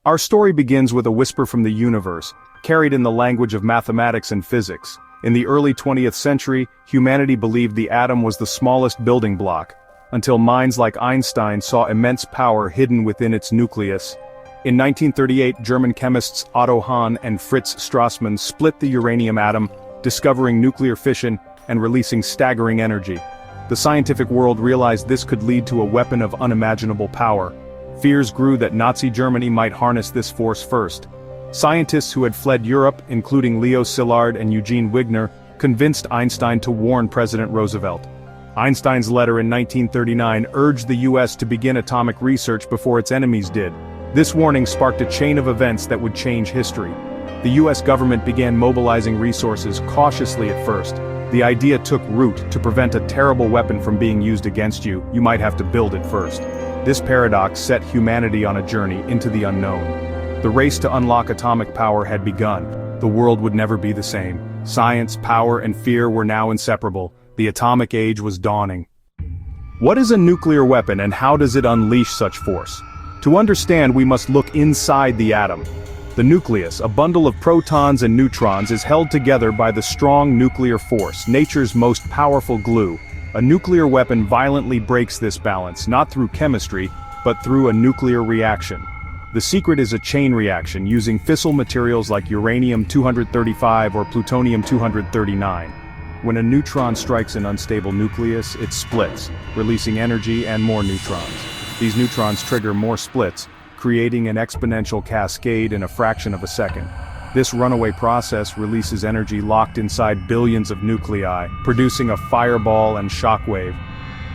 Our story begins with a whisper from the universe, carried in the language of mathematics and physics. In the early 20th century, humanity believed the atom was the smallest building block, until minds like Einstein saw immense power hidden within its nucleus. In 1938, German chemists Otto Hahn and Fritz Strassmann split the uranium atom, discovering nuclear fission and releasing staggering energy. The scientific world realized this could lead to a weapon of unimaginable power. Fears grew that Nazi Germany might harness this force first. Scientists who had fled Europe, including Leo Szilard and Eugene Wigner, convinced Einstein to warn President Roosevelt. Einstein's letter in 1939 urged the US to begin atomic research before its enemies did. This warning sparked a chain of events that would change history. The US government began mobilizing resources cautiously at first. The idea took root: to prevent a terrible weapon from being used against you, you might have to build it first. This paradox set humanity on a journey into the unknown. The race to unlock atomic power had begun. The world would never be the same. Science, power, and fear were now inseparable. The atomic age was dawning. What is a nuclear weapon and how does it unleash such force? To understand, we must look inside the atom. The nucleus, a bundle of protons and neutrons, is held together by the strong nuclear force, nature's most powerful glue. A nuclear weapon violently breaks this balance, not through chemistry, but through a nuclear reaction. The secret is a chain reaction using fissile materials like uranium-235 or plutonium-239. When a neutron strikes an unstable nucleus, it splits, releasing energy and more neutrons. These neutrons trigger more splits, creating an exponential cascade in a fraction of a second. This runaway process releases energy locked inside billions of nuclei, producing a fireball and shockwave.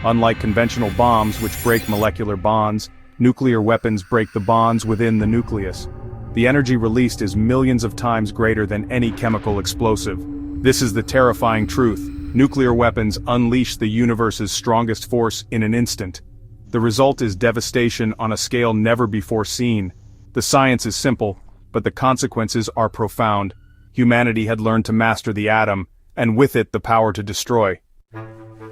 Unlike conventional bombs which break molecular bonds, nuclear weapons break the bonds within the nucleus. The energy released is millions of times greater than any chemical explosive. This is the terrifying truth: nuclear weapons unleash the universe's strongest force in an instant. The result is devastation on a scale never before seen. The science is simple, but the consequences are profound. Humanity had learned to master the atom, and with it the power to destroy.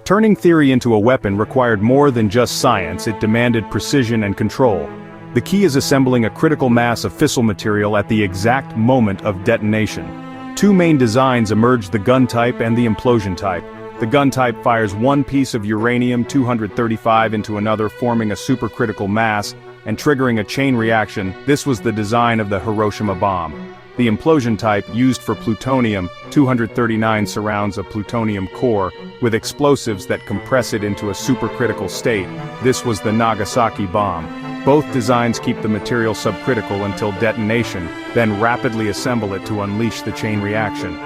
Turning theory into a weapon required more than just science, it demanded precision and control. The key is assembling a critical mass of fissile material at the exact moment of detonation. Two main designs emerged: the gun type and the implosion type. The gun type fires one piece of uranium-235 into another, forming a supercritical mass and triggering a chain reaction. This was the design of the Hiroshima bomb. The implosion type, used for plutonium-239, surrounds a plutonium core with explosives that compress it into a supercritical state. This was the Nagasaki bomb. Both designs keep the material subcritical until detonation, then rapidly assemble it to unleash the chain reaction.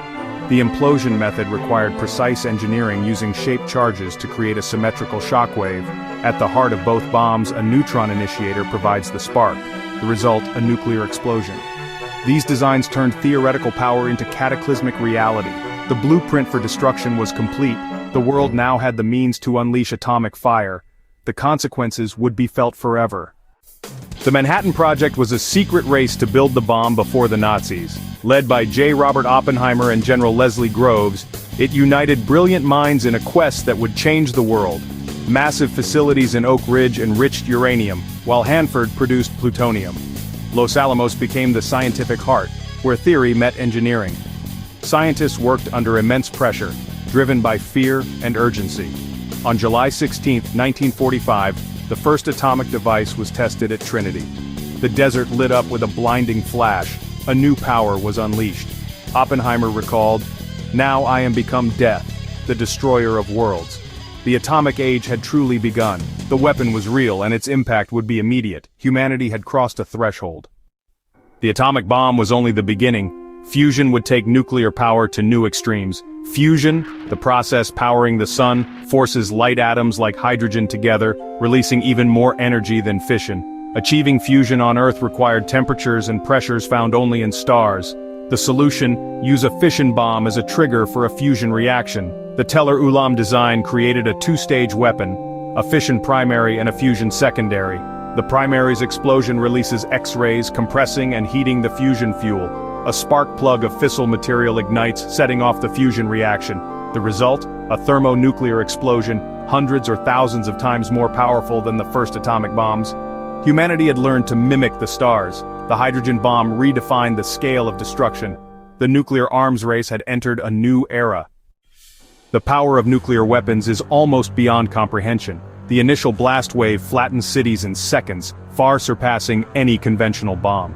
The implosion method required precise engineering using shaped charges to create a symmetrical shockwave. At the heart of both bombs, a neutron initiator provides the spark. The result, a nuclear explosion. These designs turned theoretical power into cataclysmic reality. The blueprint for destruction was complete. The world now had the means to unleash atomic fire. The consequences would be felt forever. The Manhattan Project was a secret race to build the bomb before the Nazis. Led by J. Robert Oppenheimer and General Leslie Groves, it united brilliant minds in a quest that would change the world. Massive facilities in Oak Ridge enriched uranium, while Hanford produced plutonium. Los Alamos became the scientific heart, where theory met engineering. Scientists worked under immense pressure, driven by fear and urgency. On July 16, 1945, the first atomic device was tested at Trinity. The desert lit up with a blinding flash. A new power was unleashed. Oppenheimer recalled, "Now I am become death, the destroyer of worlds." The atomic age had truly begun. The weapon was real and its impact would be immediate. Humanity had crossed a threshold. The atomic bomb was only the beginning. Fusion would take nuclear power to new extremes. Fusion, the process powering the sun, forces light atoms like hydrogen together, releasing even more energy than fission. Achieving fusion on Earth required temperatures and pressures found only in stars. The solution: use a fission bomb as a trigger for a fusion reaction. The Teller-Ulam design created a two-stage weapon, a fission primary and a fusion secondary. The primary's explosion releases X-rays, compressing and heating the fusion fuel. A spark plug of fissile material ignites, setting off the fusion reaction. The result? A thermonuclear explosion, hundreds or thousands of times more powerful than the first atomic bombs. Humanity had learned to mimic the stars. The hydrogen bomb redefined the scale of destruction. The nuclear arms race had entered a new era. The power of nuclear weapons is almost beyond comprehension. The initial blast wave flattens cities in seconds, far surpassing any conventional bomb.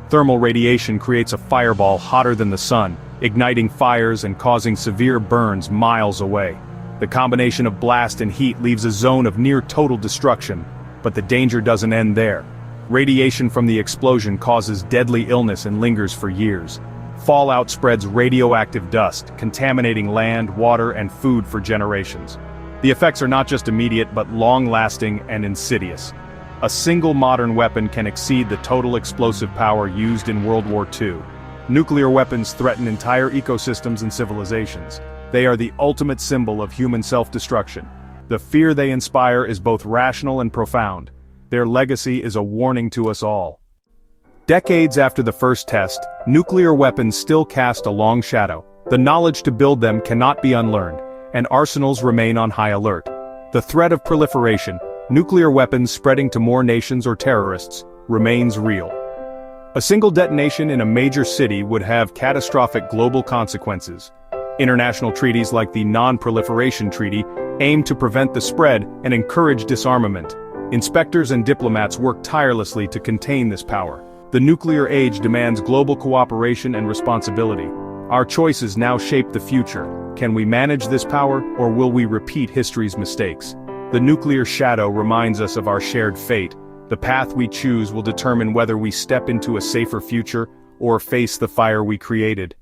Thermal radiation creates a fireball hotter than the sun, igniting fires and causing severe burns miles away. The combination of blast and heat leaves a zone of near total destruction, but the danger doesn't end there. Radiation from the explosion causes deadly illness and lingers for years. Fallout spreads radioactive dust, contaminating land, water, and food for generations. The effects are not just immediate but long-lasting and insidious. A single modern weapon can exceed the total explosive power used in World War II. Nuclear weapons threaten entire ecosystems and civilizations. They are the ultimate symbol of human self-destruction. The fear they inspire is both rational and profound. Their legacy is a warning to us all. Decades after the first test, nuclear weapons still cast a long shadow. The knowledge to build them cannot be unlearned, and arsenals remain on high alert. The threat of proliferation, nuclear weapons spreading to more nations or terrorists, remains real. A single detonation in a major city would have catastrophic global consequences. International treaties like the Non-Proliferation Treaty aim to prevent the spread and encourage disarmament. Inspectors and diplomats work tirelessly to contain this power. The nuclear age demands global cooperation and responsibility. Our choices now shape the future. Can we manage this power, or will we repeat history's mistakes? The nuclear shadow reminds us of our shared fate. The path we choose will determine whether we step into a safer future or face the fire we created.